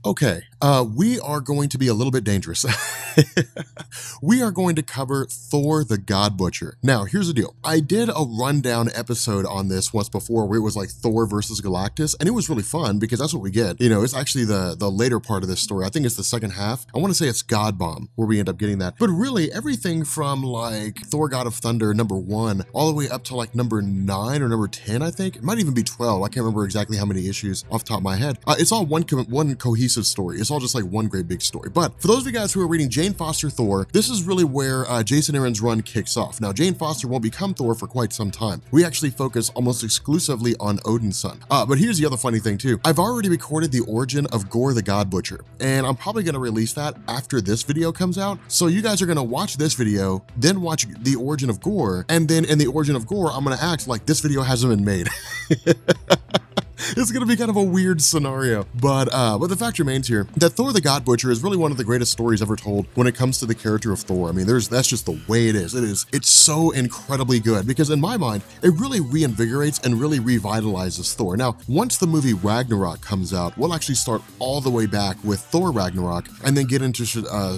Okay, we are going to be a little bit dangerous. We are going to cover Thor the God Butcher. Now, here's the deal. I did a rundown episode on this once before where it was like Thor versus Galactus, and it was really fun because that's what we get. You know, it's actually the later part of this story. I think it's the second half. I want to say it's God Bomb where we end up getting that. But really, everything from like Thor God of Thunder #1 all the way up to like #9 or #10, I think. It might even be 12. I can't remember exactly how many issues off the top of my head. It's all one cohesive story. It's all just like one great big story. But for those of you guys who are reading Jane Foster Thor, this is really where Jason Aaron's run kicks off. Now, Jane Foster won't become Thor for quite some time. We actually focus almost exclusively on Odinson. But here's the other funny thing too. I've already recorded the origin of Gorr the God Butcher, and I'm probably going to release that after this video comes out. So you guys are going to watch this video, then watch the origin of Gorr, and then in the origin of Gorr, I'm going to act like this video hasn't been made. It's going to be kind of a weird scenario, but the fact remains here that Thor the God Butcher is really one of the greatest stories ever told when it comes to the character of Thor. I mean, that's just the way it is. It's so incredibly good because in my mind, it really reinvigorates and really revitalizes Thor. Now, once the movie Ragnarok comes out, we'll actually start all the way back with Thor Ragnarok and then get into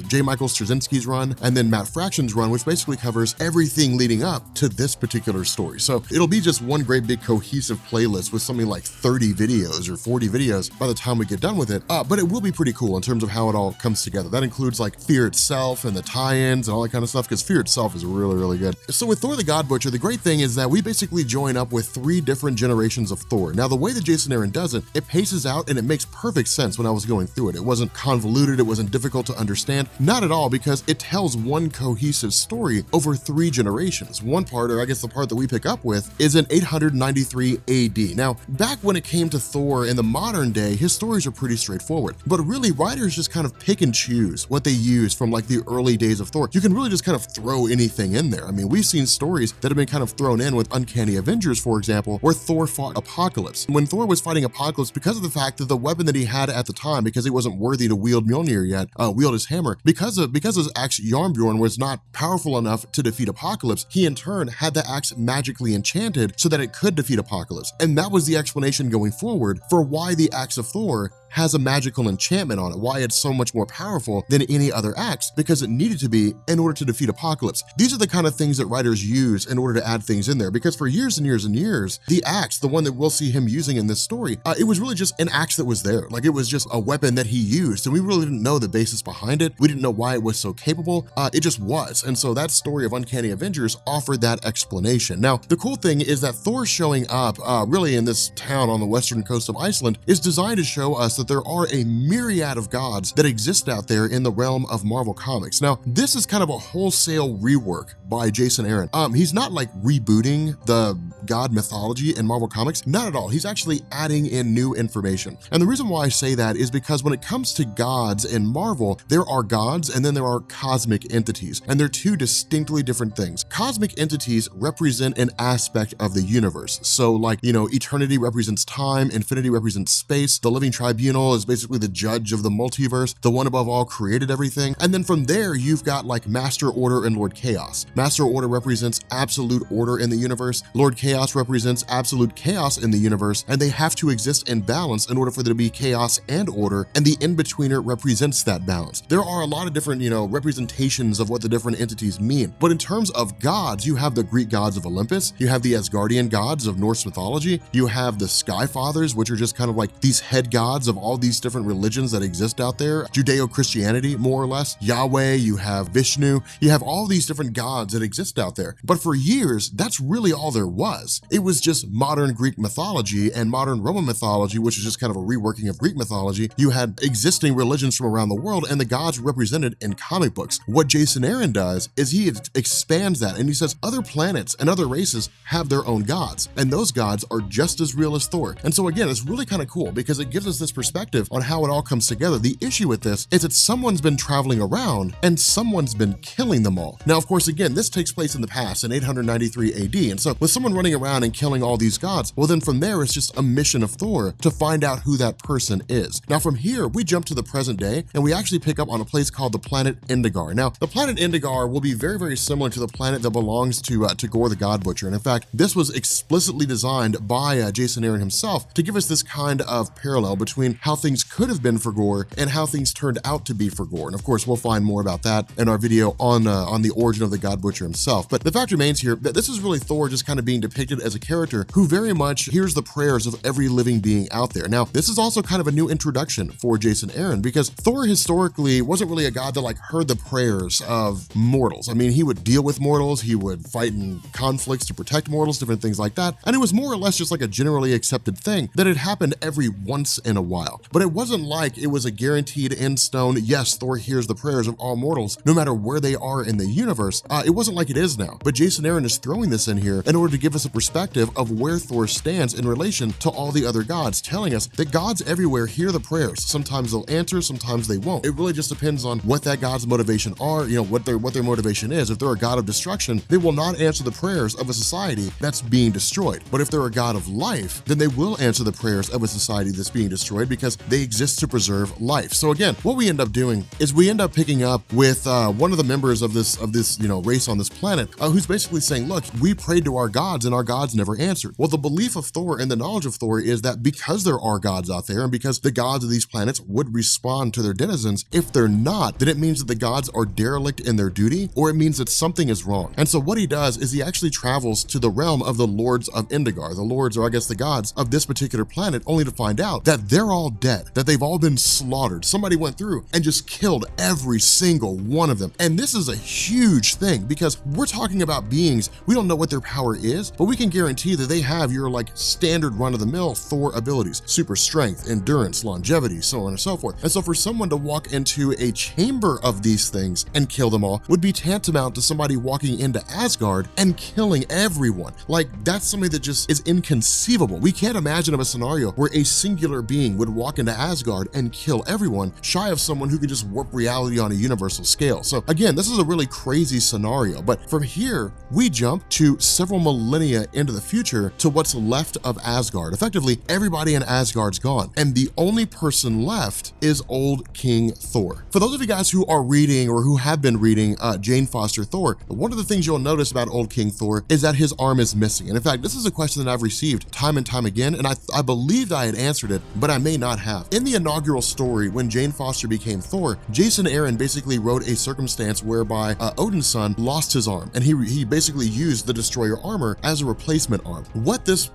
J. Michael Straczynski's run and then Matt Fraction's run, which basically covers everything leading up to this particular story. So it'll be just one great big cohesive playlist with something like 30 videos or 40 videos by the time we get done with it, but it will be pretty cool in terms of how it all comes together. That includes like Fear itself and the tie-ins and all that kind of stuff, because Fear itself is really, really good. So with Thor the God Butcher, the great thing is that we basically join up with 3 different generations of Thor. Now, the way that Jason Aaron does it, it paces out and it makes perfect sense when I was going through it. It wasn't convoluted, it wasn't difficult to understand, not at all, because it tells one cohesive story over 3 generations. One part, or I guess the part that we pick up with, is in 893 AD. Now, back when it came to Thor in the modern day, his stories are pretty straightforward, but really writers just kind of pick and choose what they use from like the early days of Thor. You can really just kind of throw anything in there. I mean, we've seen stories that have been kind of thrown in with Uncanny Avengers, for example, where Thor fought Apocalypse. When Thor was fighting Apocalypse, because of the fact that the weapon that he had at the time, because he wasn't worthy to wield Mjolnir yet, wield his hammer, because his axe Yarnbjorn was not powerful enough to defeat Apocalypse, he in turn had the axe magically enchanted so that it could defeat Apocalypse. And that was the explanation going forward for why the axe of Thor has a magical enchantment on it, why it's so much more powerful than any other axe, because it needed to be in order to defeat Apocalypse. These are the kind of things that writers use in order to add things in there, because for years and years and years, the axe, the one that we'll see him using in this story, it was really just an axe that was there. Like, it was just a weapon that he used, and we really didn't know the basis behind it. We didn't know why it was so capable. It just was. And so that story of Uncanny Avengers offered that explanation. Now, the cool thing is that Thor showing up really in this town on the western coast of Iceland is designed to show us that there are a myriad of gods that exist out there in the realm of Marvel Comics. Now, this is kind of a wholesale rework by Jason Aaron. He's not like rebooting the god mythology in Marvel Comics, not at all. He's actually adding in new information. And the reason why I say that is because when it comes to gods in Marvel, there are gods and then there are cosmic entities, and they're 2 distinctly different things. Cosmic entities represent an aspect of the universe. So like, you know, eternity represents time, infinity represents space, the living tribunal is basically the judge of the multiverse, the one above all created everything. And then from there, you've got like Master Order and Lord Chaos. Master Order represents absolute order in the universe. Lord Chaos represents absolute chaos in the universe, and they have to exist in balance in order for there to be chaos and order, and the in-betweener represents that balance. There are a lot of different, representations of what the different entities mean, but in terms of gods, you have the Greek gods of Olympus, you have the Asgardian gods of Norse mythology, you have the Sky Fathers, which are just kind of like these head gods of all these different religions that exist out there, Judeo-Christianity, more or less, Yahweh, you have Vishnu, you have all these different gods that exist out there. But for years, that's really all there was. It was just modern Greek mythology and modern Roman mythology, which is just kind of a reworking of Greek mythology. You had existing religions from around the world, and the gods represented in comic books. What Jason Aaron does is he expands that, and he says other planets and other races have their own gods, and those gods are just as real as Thor. And so again, it's really kind of cool because it gives us this perspective on how it all comes together. The issue with this is that someone's been traveling around and someone's been killing them all. Now, of course, again, this takes place in the past in 893 AD. And so with someone running around and killing all these gods, well, then from there, it's just a mission of Thor to find out who that person is. Now, from here, we jump to the present day and we actually pick up on a place called the planet Endigar. Now, the planet Endigar will be very, very similar to the planet that belongs to Gorr the God Butcher. And in fact, this was explicitly designed by Jason Aaron himself to give us this kind of parallel between how things could have been for Gore and how things turned out to be for Gore. And of course, we'll find more about that in our video on the origin of the God Butcher himself. But the fact remains here that this is really Thor just kind of being depicted as a character who very much hears the prayers of every living being out there. Now, this is also kind of a new introduction for Jason Aaron, because Thor historically wasn't really a god that like heard the prayers of mortals. I mean, he would deal with mortals, he would fight in conflicts to protect mortals, different things like that. And it was more or less just like a generally accepted thing that had happened every once in a while. But it wasn't like it was a guaranteed in stone, yes, Thor hears the prayers of all mortals, no matter where they are in the universe. It wasn't like it is now. But Jason Aaron is throwing this in here in order to give us a perspective of where Thor stands in relation to all the other gods, telling us that gods everywhere hear the prayers. Sometimes they'll answer, sometimes they won't. It really just depends on what that god's motivation are, what their motivation is. If they're a god of destruction, they will not answer the prayers of a society that's being destroyed. But if they're a god of life, then they will answer the prayers of a society that's being destroyed, because they exist to preserve life. So again, what we end up doing is we end up picking up with one of the members of this race on this planet, who's basically saying, look, we prayed to our gods and our gods never answered. Well, the belief of Thor and the knowledge of Thor is that because there are gods out there and because the gods of these planets would respond to their denizens, if they're not, then it means that the gods are derelict in their duty, or it means that something is wrong. And so what he does is he actually travels to the realm of the lords of Endigar, the lords, or I guess the gods of this particular planet, only to find out that they're all dead, that they've all been slaughtered. Somebody went through and just killed every single one of them. And this is a huge thing, because we're talking about beings, we don't know what their power is, but we can guarantee that they have your like standard run-of-the-mill Thor abilities: super strength, endurance, longevity, so on and so forth. And so for someone to walk into a chamber of these things and kill them all would be tantamount to somebody walking into Asgard and killing everyone. Like, that's something that just is inconceivable. We can't imagine of a scenario where a singular being would walk into Asgard and kill everyone, shy of someone who can just warp reality on a universal scale. So again, this is a really crazy scenario, but from here, we jump to several millennia into the future to what's left of Asgard. Effectively, everybody in Asgard's gone, and the only person left is old King Thor. For those of you guys who are reading or who have been reading Jane Foster Thor, one of the things you'll notice about old King Thor is that his arm is missing. And in fact, this is a question that I've received time and time again, and I believed I had answered it, but I may not have. In the inaugural story, when Jane Foster became Thor, Jason Aaron basically wrote a circumstance whereby Odinson lost his arm, and he basically used the Destroyer armor as a replacement arm. What this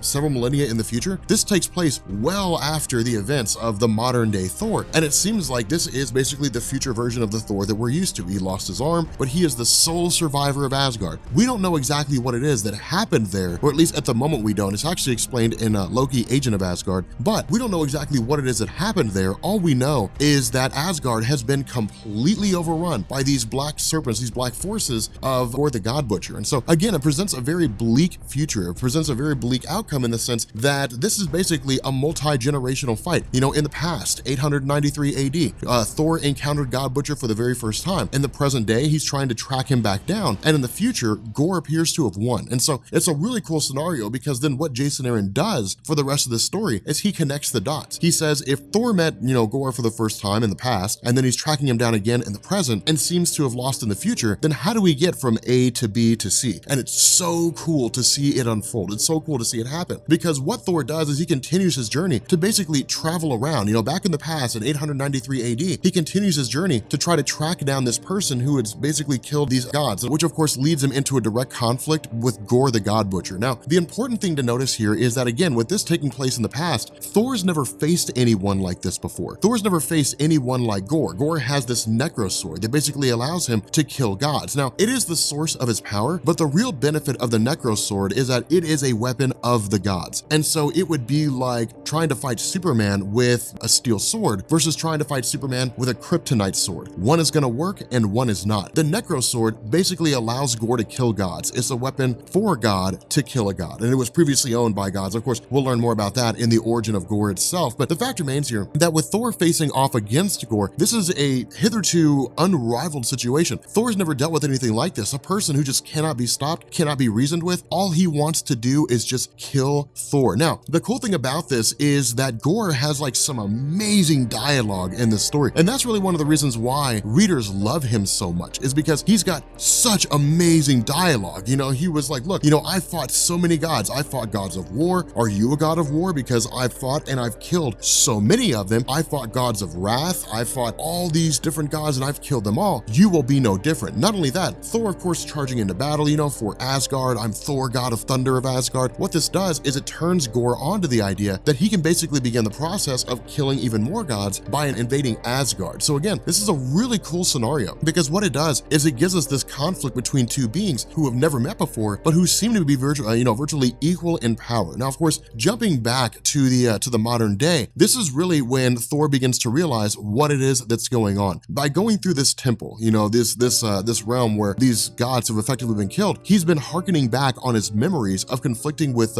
several millennia in the future, this takes place well after the events of the modern day Thor, and it seems like this is basically the future version of the Thor that we're used to. He lost his arm, but he is the sole survivor of Asgard. We don't know exactly what it is that happened there, or at least at the moment we don't. It's actually explained in Loki, Agent of Asgard, but we don't know exactly what it is that happened there. All we know is that Asgard has been completely overrun by these black serpents, these black forces of Thor the God Butcher. And so again, it presents a very bleak future. It presents a very bleak outcome in the sense that this is basically a multi-generational fight. In the past, 893 AD, Thor encountered God Butcher for the very first time. In the present day, he's trying to track him back down. And in the future, Gore appears to have won. And so it's a really cool scenario, because then what Jason Aaron does for the rest of the story is he connects the dots. He says if Thor met, Gore for the first time in the past, and then he's tracking him down again in the present and seems to have lost in the future, then how do we get from A to B to C? And it's so cool to see it unfold. It's so cool to see it happen, because what Thor does is he continues his journey to basically travel around. Back in the past in 893 AD, he continues his journey to try to track down this person who had basically killed these gods, which of course leads him into a direct conflict with Gore the God Butcher. Now, the important thing to notice here is that, again, with this taking place in the past, Thor's never faced anyone like this before. Thor's never faced anyone like Gore. Gore has this necro sword that basically allows him to kill gods. Now, it is the source of his power, but the real benefit of the necro sword is that it is a weapon of the gods. And so it would be like trying to fight Superman with a steel sword versus trying to fight Superman with a kryptonite sword. One is going to work and one is not. The necro sword basically allows Gore to kill gods. It's a weapon for God to kill a god, and it was previously owned by gods. Of course, we'll learn more about that in the origin of Gore itself, but the fact remains here that with Thor facing off against Gore, this is a hitherto unrivaled situation. Thor's never dealt with anything like this. A person who just cannot be stopped, cannot be reasoned with. All he wants to do is just kill Thor. Now, the cool thing about this is that Gore has like some amazing dialogue in this story, and that's really one of the reasons why readers love him so much, is because he's got such amazing dialogue. He was like, look, I fought so many gods. I fought gods of war. Are you a god of war? Because I fought and I've killed so many of them. I fought gods of wrath, I fought all these different gods, and I've killed them all. You will be no different. Not only that, Thor, of course, charging into battle, you know, for Asgard. I'm Thor, god of thunder of Asgard. What this does is it turns Gorr onto the idea that he can basically begin the process of killing even more gods by invading Asgard. So again, this is a really cool scenario, because what it does is it gives us this conflict between two beings who have never met before, but who seem to be virtually equal in power. Now, of course, jumping back to the modern day, this is really when Thor begins to realize what it is that's going on. By going through this temple, you know, this realm where these gods have effectively been killed, he's been hearkening back on his memories of conflicting with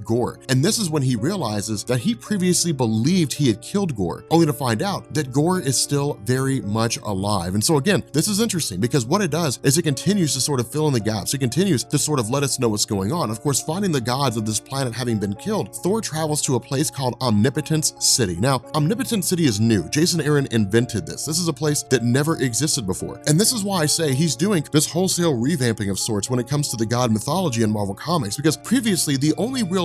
Gorr. And this is when he realizes that he previously believed he had killed Gorr, only to find out that Gorr is still very much alive. And so again, this is interesting, because what it does is it continues to sort of fill in the gaps. It continues to sort of let us know what's going on. Of course, finding the gods of this planet having been killed, Thor travels to a place called Omnipotence City. Now, Omnipotence City is new. Jason Aaron invented this. This is a place that never existed before. And this is why I say he's doing this wholesale revamping of sorts when it comes to the god mythology in Marvel Comics, because previously the only real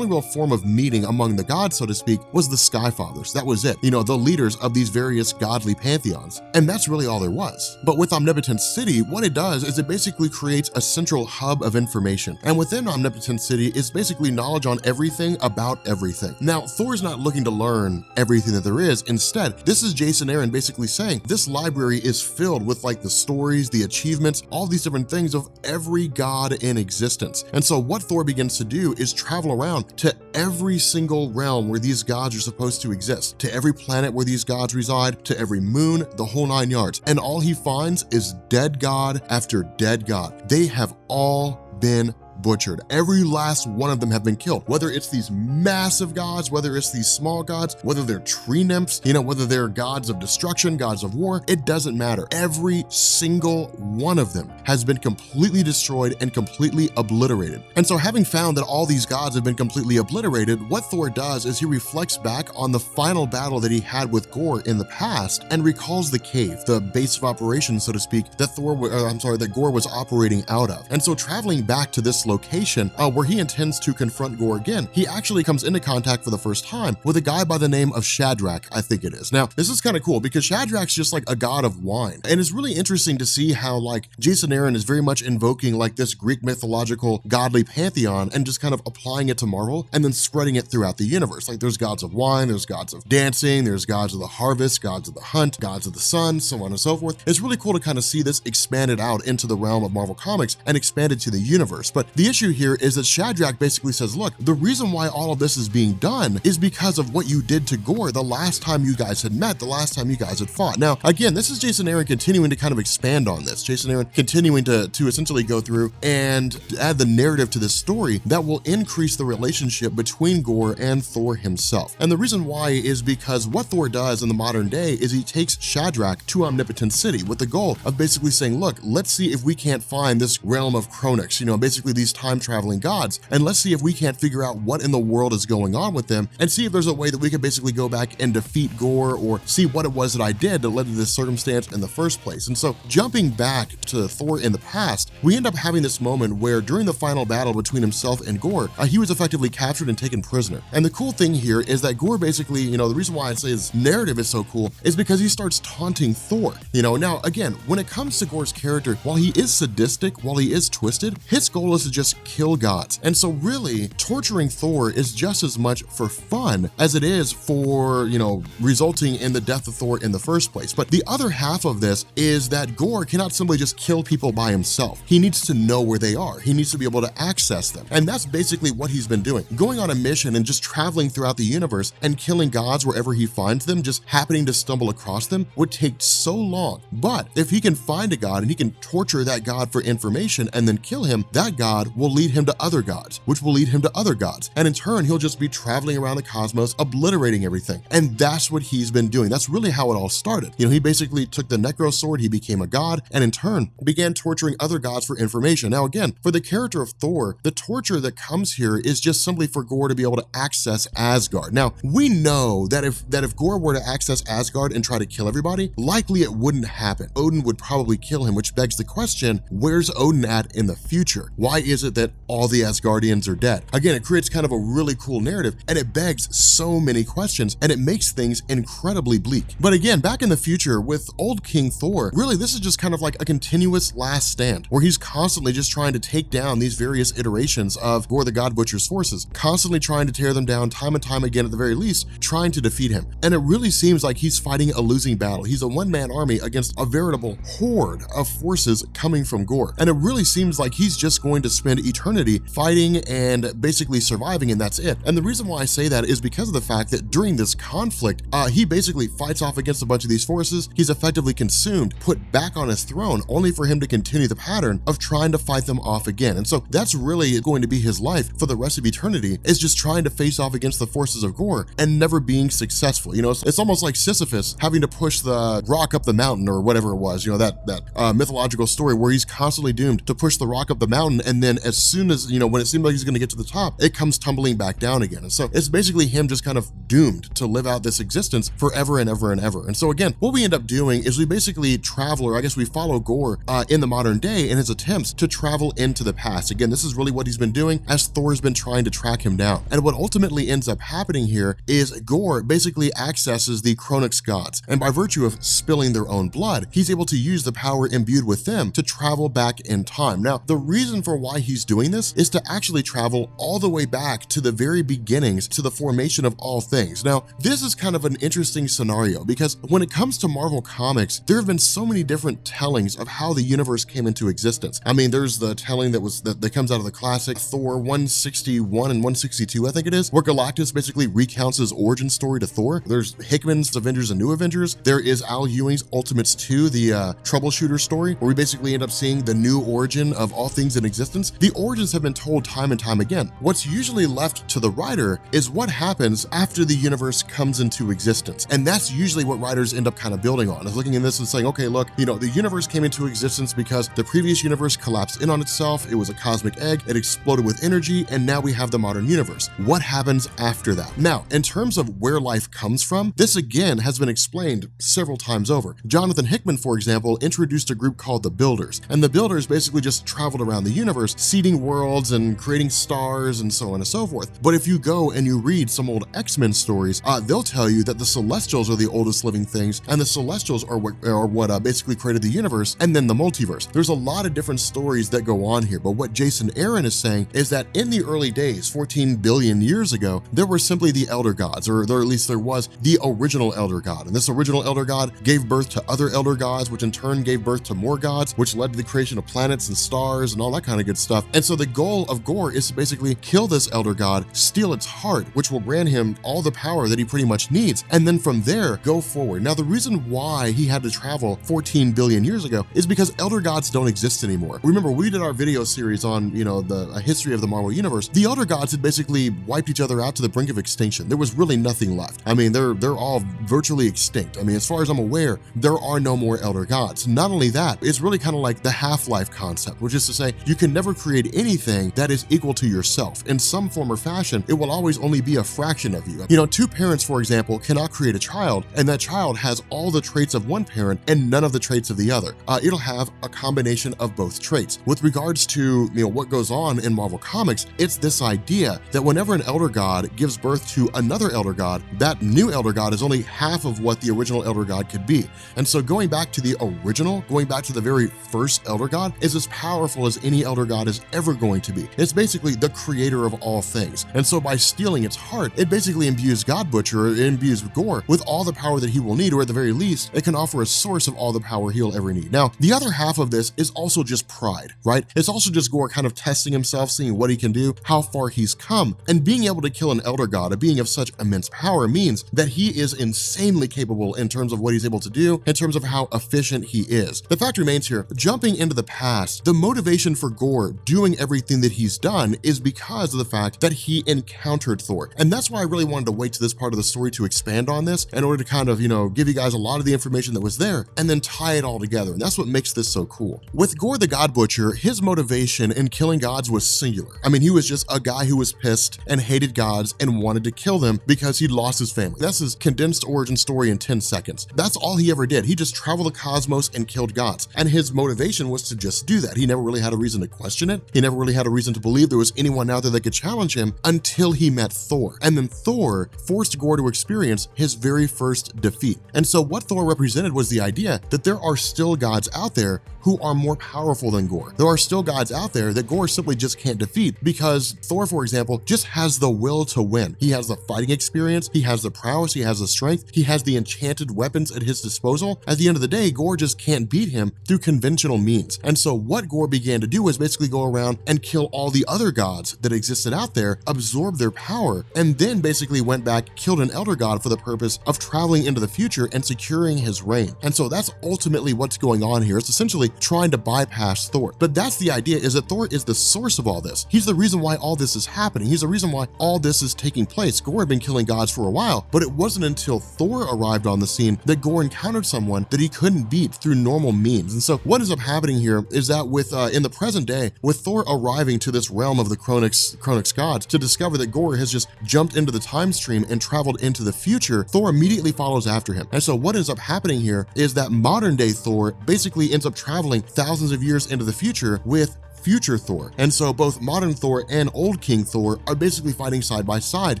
form of meeting among the gods, so to speak, was the Skyfathers. That was it. You know, the leaders of these various godly pantheons. And that's really all there was. But with Omnipotence City, what it does is it basically creates a central hub of information. And within Omnipotence City is basically knowledge on everything about everything. Now, Thor's not looking to learn everything that there is. Instead, this is Jason Aaron basically saying this library is filled with like the stories, the achievements, all these different things of every god in existence. And so what Thor begins to do is travel around to every single realm where these gods are supposed to exist, to every planet where these gods reside, to every moon, the whole 9 yards. And all he finds is dead god after dead god. They have all been butchered. Every last one of them have been killed, whether it's these massive gods, whether it's these small gods, whether they're tree nymphs, you know, whether they're gods of destruction, gods of war, it doesn't matter. Every single one of them has been completely destroyed and completely obliterated. And so having found that all these gods have been completely obliterated, what Thor does is he reflects back on the final battle that he had with Gorr in the past and recalls the cave, the base of operations, so to speak, that Gorr was operating out of. And so traveling back to this location where he intends to confront Gorr again, he actually comes into contact for the first time with a guy by the name of Shadrach, I think it is. Now, this is kind of cool because Shadrach's just like a god of wine. And it's really interesting to see how like Jason Aaron is very much invoking like this Greek mythological godly pantheon and just kind of applying it to Marvel and then spreading it throughout the universe. Like there's gods of wine, there's gods of dancing, there's gods of the harvest, gods of the hunt, gods of the sun, so on and so forth. It's really cool to kind of see this expanded out into the realm of Marvel Comics and expanded to the universe. But the issue here is that Shadrach basically says, look, the reason why all of this is being done is because of what you did to Gorr the last time you guys had met, the last time you guys had fought. Now, again, this is Jason Aaron continuing to kind of expand on this. Jason Aaron continuing to essentially go through and add the narrative to this story that will increase the relationship between Gorr and Thor himself. And the reason why is because what Thor does in the modern day is he takes Shadrach to Omnipotence City with the goal of basically saying, look, let's see if we can't find this realm of Chronix, you know, basically these time traveling gods, and let's see if we can't figure out what in the world is going on with them and see if there's a way that we could basically go back and defeat Gorr or see what it was that I did that led to this circumstance in the first place. And so jumping back to Thor in the past, we end up having this moment where during the final battle between himself and Gorr, he was effectively captured and taken prisoner. And the cool thing here is that Gorr basically, you know, the reason why I say his narrative is so cool is because he starts taunting Thor. You know, now again, when it comes to Gorr's character, while he is sadistic, while he is twisted, his goal is to just kill gods. And so really torturing Thor is just as much for fun as it is for, you know, resulting in the death of Thor in the first place. But the other half of this is that Gorr cannot simply just kill people by himself. He needs to know where they are. He needs to be able to access them. And that's basically what he's been doing. Going on a mission and just traveling throughout the universe and killing gods wherever he finds them, just happening to stumble across them, would take so long. But if he can find a god and he can torture that god for information and then kill him, that god will lead him to other gods, which will lead him to other gods. And in turn, he'll just be traveling around the cosmos, obliterating everything. And that's what he's been doing. That's really how it all started. You know, he basically took the Necro Sword, he became a god, and in turn began torturing other gods for information. Now again, for the character of Thor, the torture that comes here is just simply for Gorr to be able to access Asgard. Now, we know that if Gorr were to access Asgard and try to kill everybody, likely it wouldn't happen. Odin would probably kill him, which begs the question, where's Odin at in the future? Why is it that all the Asgardians are dead? Again, it creates kind of a really cool narrative, and it begs so many questions, and it makes things incredibly bleak. But again, back in the future with old King Thor, really this is just kind of like a continuous last stand, where he's constantly just trying to take down these various iterations of Gorr the God Butcher's forces, constantly trying to tear them down time and time again, at the very least, trying to defeat him. And it really seems like he's fighting a losing battle. He's a one-man army against a veritable horde of forces coming from Gorr. And it really seems like he's just going to spend eternity fighting and basically surviving, and that's it. And the reason why I say that is because of the fact that during this conflict, he basically fights off against a bunch of these forces. He's effectively consumed, put back on his throne, only for him to continue the pattern of trying to fight them off again. And so that's really going to be his life for the rest of eternity, is just trying to face off against the forces of Gorr and never being successful. You know, it's almost like Sisyphus having to push the rock up the mountain, or whatever it was, you know, that mythological story where he's constantly doomed to push the rock up the mountain, and then as soon as, you know, when it seemed like he's going to get to the top, it comes tumbling back down again. And so it's basically him just kind of doomed to live out this existence forever and ever and ever. And so again, what we end up doing is we basically travel, or I guess we follow Gorr in the modern day in his attempts to travel into the past. Again, this is really what he's been doing as Thor's been trying to track him down. And what ultimately ends up happening here is Gorr basically accesses the Chronix gods, and by virtue of spilling their own blood, he's able to use the power imbued with them to travel back in time. Now, the reason for why he's doing this is to actually travel all the way back to the very beginnings, to the formation of all things. Now, this is kind of an interesting scenario, because when it comes to Marvel Comics, there have been so many different tellings of how the universe came into existence. I mean, there's the telling that comes out of the classic Thor 161 and 162, I think it is, where Galactus basically recounts his origin story to Thor. There's Hickman's Avengers and New Avengers. There is Al Ewing's Ultimates 2, the troubleshooter story, where we basically end up seeing the new origin of all things in existence. The origins have been told time and time again. What's usually left to the writer is what happens after the universe comes into existence. And that's usually what writers end up kind of building on, is looking in this and saying, okay, look, you know, the universe came into existence because the previous universe collapsed in on itself. It was a cosmic egg. It exploded with energy, and now we have the modern universe. What happens after that? Now, in terms of where life comes from, this again has been explained several times over. Jonathan Hickman, for example, introduced a group called the Builders, and the Builders basically just traveled around the universe, seeding worlds and creating stars and so on and so forth. But if you go and you read some old X-Men stories, they'll tell you that the Celestials are the oldest living things, and the Celestials are what basically created the universe, and then the multiverse. There's a lot of different stories that go on here, but what Jason Aaron is saying is that in the early days, 14 billion years ago, there were simply the Elder Gods, or at least there was the original Elder God, and this original Elder God gave birth to other Elder Gods, which in turn gave birth to more gods, which led to the creation of planets and stars and all that kind of good stuff. And so the goal of Gorr is to basically kill this Elder God, steal its heart, which will grant him all the power that he pretty much needs, and then from there, go forward. Now, the reason why he had to travel 14 billion years ago is because Elder Gods don't exist anymore. Remember, we did our video series on, you know, a history of the Marvel Universe. The Elder Gods had basically wiped each other out to the brink of extinction. There was really nothing left. I mean, they're all virtually extinct. I mean, as far as I'm aware, there are no more Elder Gods. Not only that, it's really kind of like the half-life concept, which is to say, you can never create anything that is equal to yourself. In some form or fashion, it will always only be a fraction of you. You know, two parents, for example, cannot create a child, and that child has all the traits of one parent and none of the traits of the other. It'll have a combination of both traits. With regards to, you know, what goes on in Marvel Comics, it's this idea that whenever an Elder God gives birth to another Elder God, that new Elder God is only half of what the original Elder God could be. And so going back to the original, going back to the very first Elder God, is as powerful as any Elder God is ever going to be. It's basically the creator of all things. And so by stealing its heart, it basically imbues God Butcher, or it imbues Gorr with all the power that he will need, or at the very least, it can offer a source of all the power he'll ever need. Now, the other half of this is also just pride, right? It's also just Gorr kind of testing himself, seeing what he can do, how far he's come, and being able to kill an Elder God, a being of such immense power, means that he is insanely capable in terms of what he's able to do, in terms of how efficient he is. The fact remains here, jumping into the past, the motivation for Gorr doing everything that he's done is because of the fact that he encountered Thor. And that's why I really wanted to wait to this part of the story to expand on this, in order to kind of, you know, give you guys a lot of the information that was there, and then tie it all together. And that's what makes this so cool. With Gorr the God Butcher, his motivation in killing gods was singular. I mean, he was just a guy who was pissed and hated gods and wanted to kill them because he'd lost his family. That's his condensed origin story in 10 seconds. That's all he ever did. He just traveled the cosmos and killed gods. And his motivation was to just do that. He never really had a reason to question question it. He never really had a reason to believe there was anyone out there that could challenge him until he met Thor. And then Thor forced Gorr to experience his very first defeat. And so what Thor represented was the idea that there are still gods out there who are more powerful than Gorr. There are still gods out there that Gorr simply just can't defeat because Thor, for example, just has the will to win. He has the fighting experience, he has the prowess, he has the strength, he has the enchanted weapons at his disposal. At the end of the day, Gorr just can't beat him through conventional means. And so what Gorr began to do was basically go around and kill all the other gods that existed out there, absorb their power, and then basically went back, killed an elder god for the purpose of traveling into the future and securing his reign. And so that's ultimately what's going on here. It's essentially trying to bypass Thor. But that's the idea, is that Thor is the source of all this. He's the reason why all this is happening. He's the reason why all this is taking place. Gorr had been killing gods for a while, but it wasn't until Thor arrived on the scene that Gorr encountered someone that he couldn't beat through normal means. And so what ends up happening here is that with in the present day, with Thor arriving to this realm of the Chronix gods to discover that Gorr has just jumped into the time stream and traveled into the future, Thor immediately follows after him. And so what ends up happening here is that modern day Thor basically ends up traveling thousands of years into the future with future Thor. And so both modern Thor and old King Thor are basically fighting side by side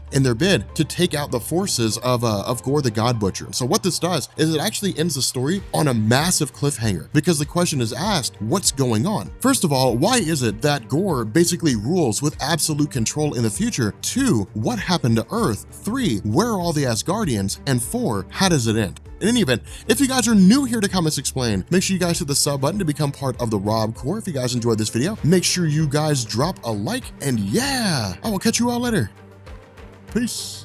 in their bid to take out the forces of Gorr the God Butcher. So what this does is it actually ends the story on a massive cliffhanger, because the question is asked, what's going on? First of all, why is it that Gorr basically rules with absolute control in the future? 2, what happened to Earth? 3, where are all the Asgardians? And 4, how does it end? In any event, if you guys are new here to Comics Explained, make sure you guys hit the sub button to become part of the Rob Corps. If you guys enjoyed this video, make sure you guys drop a like, and yeah, I will catch you all later. Peace.